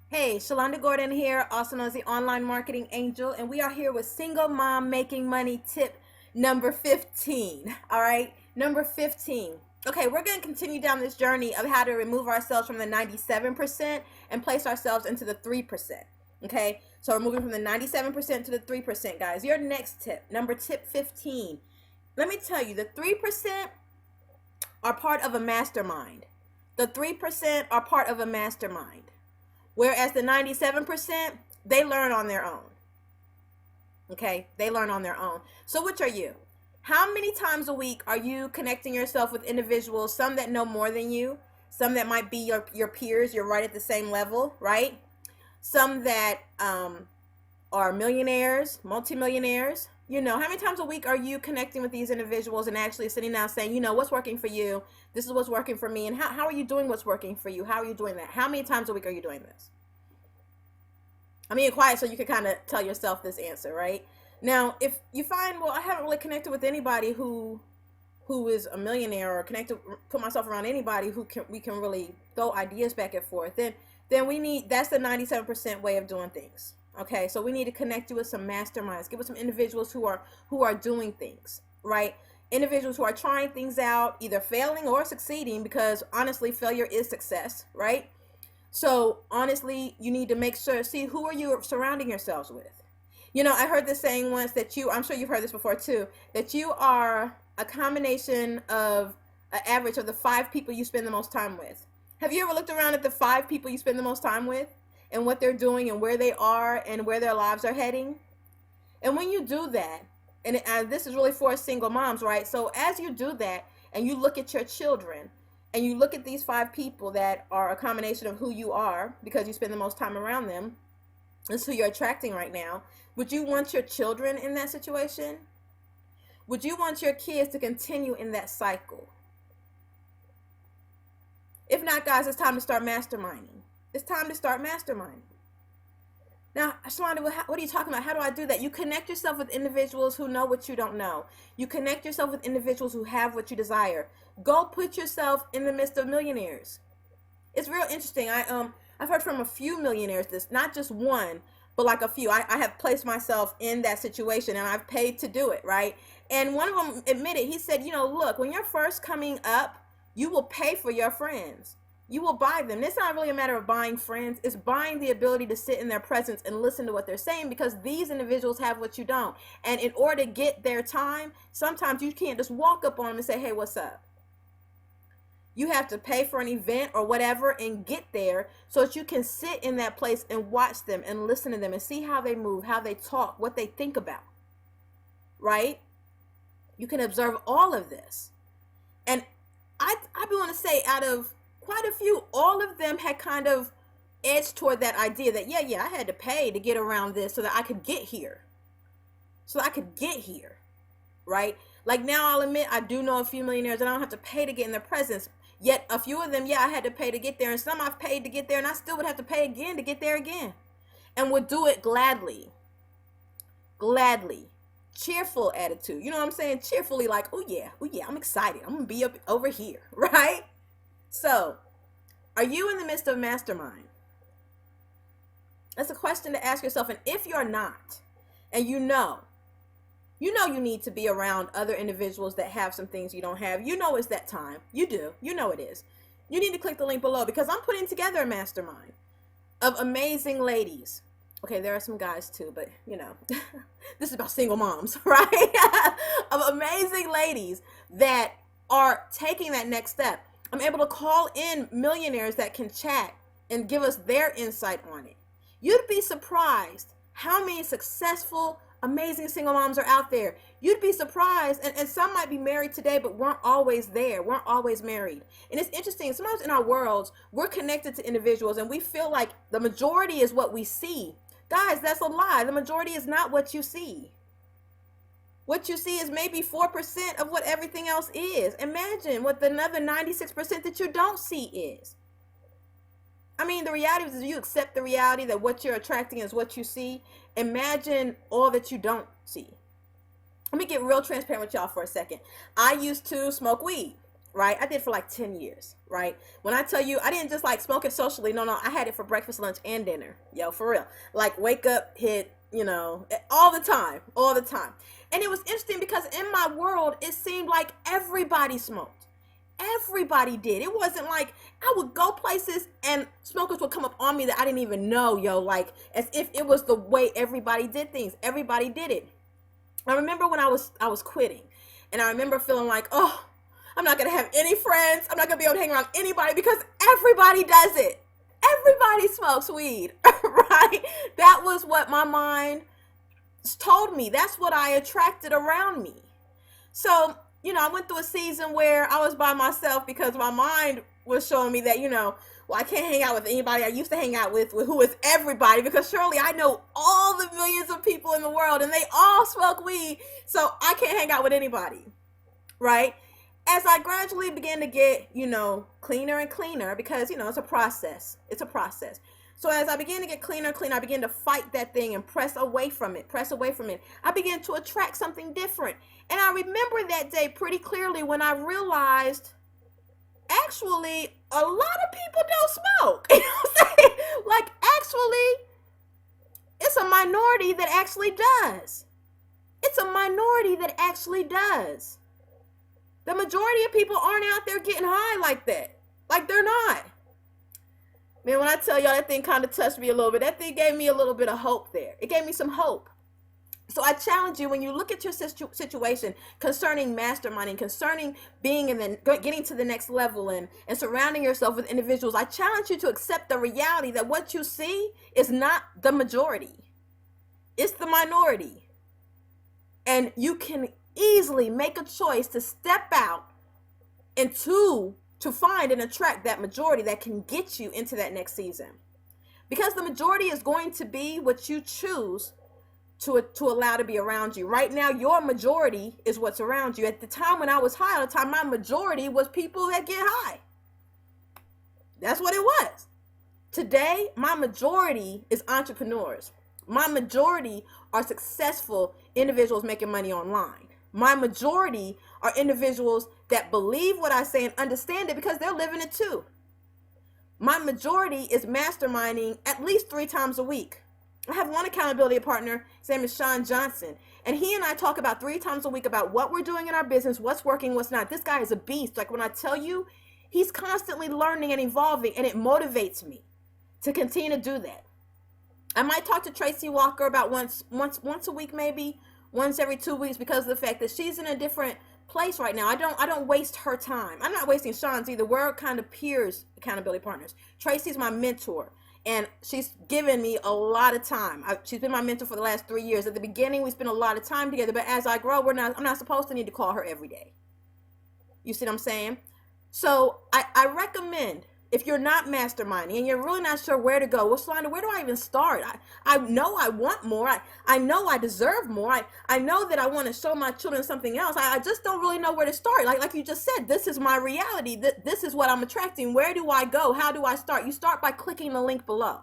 Hey, Shalonda Gordon here, also known as the Online Marketing Angel, and we are here with Single Mom Making Money tip number 15. All right, number 15. Okay, we're going to continue down this journey of how to remove ourselves from the 97% and place ourselves into the 3%. Okay, so we're moving from the 97% to the 3%, guys. Your next tip, tip 15. Let me tell you, the 3% are part of a mastermind. The 3% are part of a mastermind. Whereas the 97%, they learn on their own. Okay, they learn on their own. So which are you? How many times a week are you connecting yourself with individuals, some that know more than you, some that might be your peers, you're right at the same level, right? Some that are millionaires, multimillionaires. How many times a week are you connecting with these individuals and actually sitting down saying, what's working for you? This is what's working for me. And how are you doing what's working for you? How are you doing that? How many times a week are you doing this? I'm being quiet so you can kind of tell yourself this answer, right? Now, if you find, well, I haven't really connected with anybody who is a millionaire, or put myself around anybody we can really throw ideas back and forth, then that's the 97% way of doing things. Okay, so we need to connect you with some masterminds, get with some individuals who are doing things, right? Individuals who are trying things out, either failing or succeeding, because honestly, failure is success, right? So honestly, you need to make sure, see, who are you surrounding yourselves with? I heard this saying once that I'm sure you've heard this before too, that you are a combination of an average of the 5 people you spend the most time with. Have you ever looked around at the 5 people you spend the most time with and what they're doing and where they are and where their lives are heading? And when you do that, and this is really for single moms, right? So as you do that and you look at your children and you look at these 5 people that are a combination of who you are because you spend the most time around them, that's who you're attracting right now. Would you want your children in that situation? Would you want your kids to continue in that cycle? If not, guys, it's time to start masterminding. It's time to start masterminding. Now, Shalonda, what are you talking about? How do I do that? You connect yourself with individuals who know what you don't know. You connect yourself with individuals who have what you desire. Go put yourself in the midst of millionaires. It's real interesting. I've heard from a few millionaires this, not just one, but like a few. I have placed myself in that situation and I've paid to do it, right? And one of them admitted, he said, look, when you're first coming up, you will pay for your friends. You will buy them. It's not really a matter of buying friends. It's buying the ability to sit in their presence and listen to what they're saying, because these individuals have what you don't. And in order to get their time, sometimes you can't just walk up on them and say, hey, what's up? You have to pay for an event or whatever and get there so that you can sit in that place and watch them and listen to them and see how they move, how they talk, what they think about, right? You can observe all of this. And I want to say, out of quite a few, all of them had kind of edged toward that idea that, yeah, I had to pay to get around this so that I could get here. Right? Like, now I'll admit I do know a few millionaires and I don't have to pay to get in their presence. Yet a few of them, yeah, I had to pay to get there, and some I've paid to get there, and I still would have to pay again to get there again, and would do it gladly. Cheerful attitude. You know what I'm saying? Cheerfully, like, oh yeah, I'm excited. I'm gonna be up over here, right? So, are you in the midst of mastermind? That's a question to ask yourself. And if you're not, and you need to be around other individuals that have some things you don't have, it's that time. You do. It is. You need to click the link below, because I'm putting together a mastermind of amazing ladies. Okay, there are some guys too, but this is about single moms, right? Of amazing ladies that are taking that next step. I'm able to call in millionaires that can chat and give us their insight on it. You'd be surprised how many successful, amazing single moms are out there. You'd be surprised, and some might be married today but weren't always married. And it's interesting, sometimes in our worlds, we're connected to individuals and we feel like the majority is what we see. Guys, that's a lie. The majority is not what you see. What you see is maybe 4% of what everything else is. Imagine what the another 96% that you don't see is. I mean, the reality is, you accept the reality that what you're attracting is what you see. Imagine all that you don't see. Let me get real transparent with y'all for a second. I used to smoke weed, right? I did for like 10 years, right? When I tell you, I didn't just like smoke it socially. No, I had it for breakfast, lunch, and dinner. Yo, for real. Like wake up, hit, all the time, all the time. And it was interesting because in my world, it seemed like everybody smoked. Everybody did. It wasn't like I would go places and smokers would come up on me that I didn't even know, yo, like as if it was the way everybody did things. Everybody did it. I remember when I was quitting, and I remember feeling like, oh, I'm not gonna have any friends. I'm not gonna be able to hang around anybody because everybody does it. Everybody smokes weed, right? That was what my mind told me. That's what I attracted around me. So, I went through a season where I was by myself because my mind was showing me that, well, I can't hang out with anybody I used to hang out with who is everybody, because surely I know all the millions of people in the world and they all smoke weed, so I can't hang out with anybody, right? As I gradually began to get, cleaner and cleaner, because, it's a process. It's a process. So as I began to get cleaner and cleaner, I began to fight that thing and press away from it. I began to attract something different. And I remember that day pretty clearly when I realized, actually, a lot of people don't smoke. You know what I'm saying? Like, actually, it's a minority that actually does. It's a minority that actually does. The majority of people aren't out there getting high like that. Like, they're not. Man, when I tell y'all, that thing kind of touched me a little bit. That thing gave me a little bit of hope there. It gave me some hope. So I challenge you, when you look at your situation concerning masterminding, concerning being getting to the next level and surrounding yourself with individuals, I challenge you to accept the reality that what you see is not the majority. It's the minority. And you can easily make a choice to step out and to find and attract that majority that can get you into that next season. Because the majority is going to be what you choose to allow to be around you. Right now, your majority is what's around you. At the time when I was high, all the time, my majority was people that get high. That's what it was. Today, my majority is entrepreneurs. My majority are successful individuals making money online. My majority are individuals that believe what I say and understand it because they're living it too. My majority is masterminding at least 3 times a week. I have one accountability partner. His name is Sean Johnson. And he and I talk about 3 times a week about what we're doing in our business, what's working, what's not. This guy is a beast. Like when I tell you, he's constantly learning and evolving, and it motivates me to continue to do that. I might talk to Tracy Walker about once a week, maybe once every 2 weeks, because of the fact that she's in a different place right now. I don't waste her time. I'm not wasting Sean's either. We're kind of peers, accountability partners. Tracy's my mentor, and she's given me a lot of time. She's been my mentor for the last 3 years. At the beginning, we spent a lot of time together, but as I grow, I'm not supposed to need to call her every day. You see what I'm saying? So I recommend, if you're not masterminding and you're really not sure where to go, well, Shalonda, where do I even start? I know I want more. I know I deserve more. I know that I want to show my children something else. I just don't really know where to start. Like you just said, this is my reality. This is what I'm attracting. Where do I go? How do I start? You start by clicking the link below.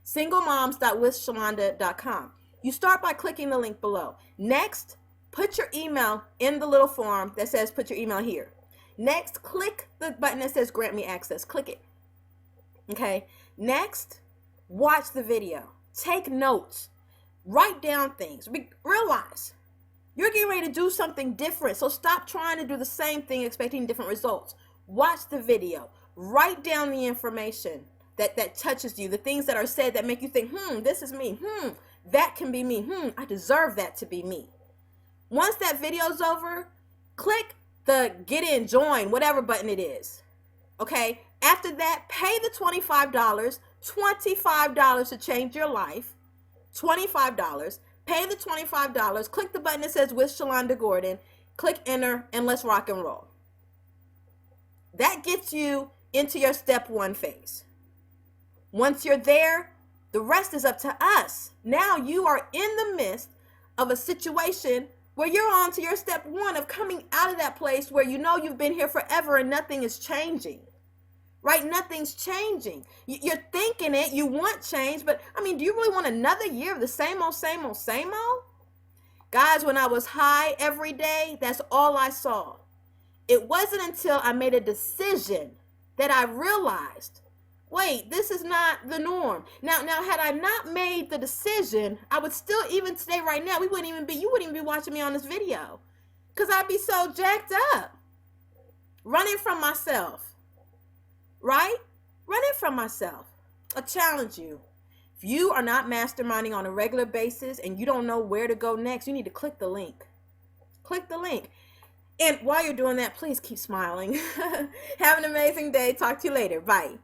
singlemoms.withshalonda.com. You start by clicking the link below. Next, put your email in the little form that says put your email here. Next, click the button that says grant me access. Click it. Okay. Next, watch the video. Take notes. Write down things. Realize you're getting ready to do something different. So stop trying to do the same thing expecting different results. Watch the video. Write down the information that touches you. The things that are said that make you think, this is me. That can be me. I deserve that to be me. Once that video's over, click the get in, join, whatever button it is. Okay. After that, pay the $25, $25 to change your life, $25, pay the $25, click the button that says with Shalonda Gordon, click enter, and let's rock and roll. That gets you into your step 1 phase. Once you're there, the rest is up to us. Now you are in the midst of a situation where you're on to your step 1 of coming out of that place where you know you've been here forever and nothing is changing. Right? Nothing's changing. You're thinking it, you want change, but I mean, do you really want another year of the same old, same old, same old? Guys, when I was high every day, that's all I saw. It wasn't until I made a decision that I realized, wait, this is not the norm. Now, had I not made the decision, I would still, even today, right now, you wouldn't even be watching me on this video, because I'd be so jacked up, running from myself, right? Running from myself. I challenge you. If you are not masterminding on a regular basis and you don't know where to go next, you need to click the link. Click the link. And while you're doing that, please keep smiling. Have an amazing day. Talk to you later. Bye.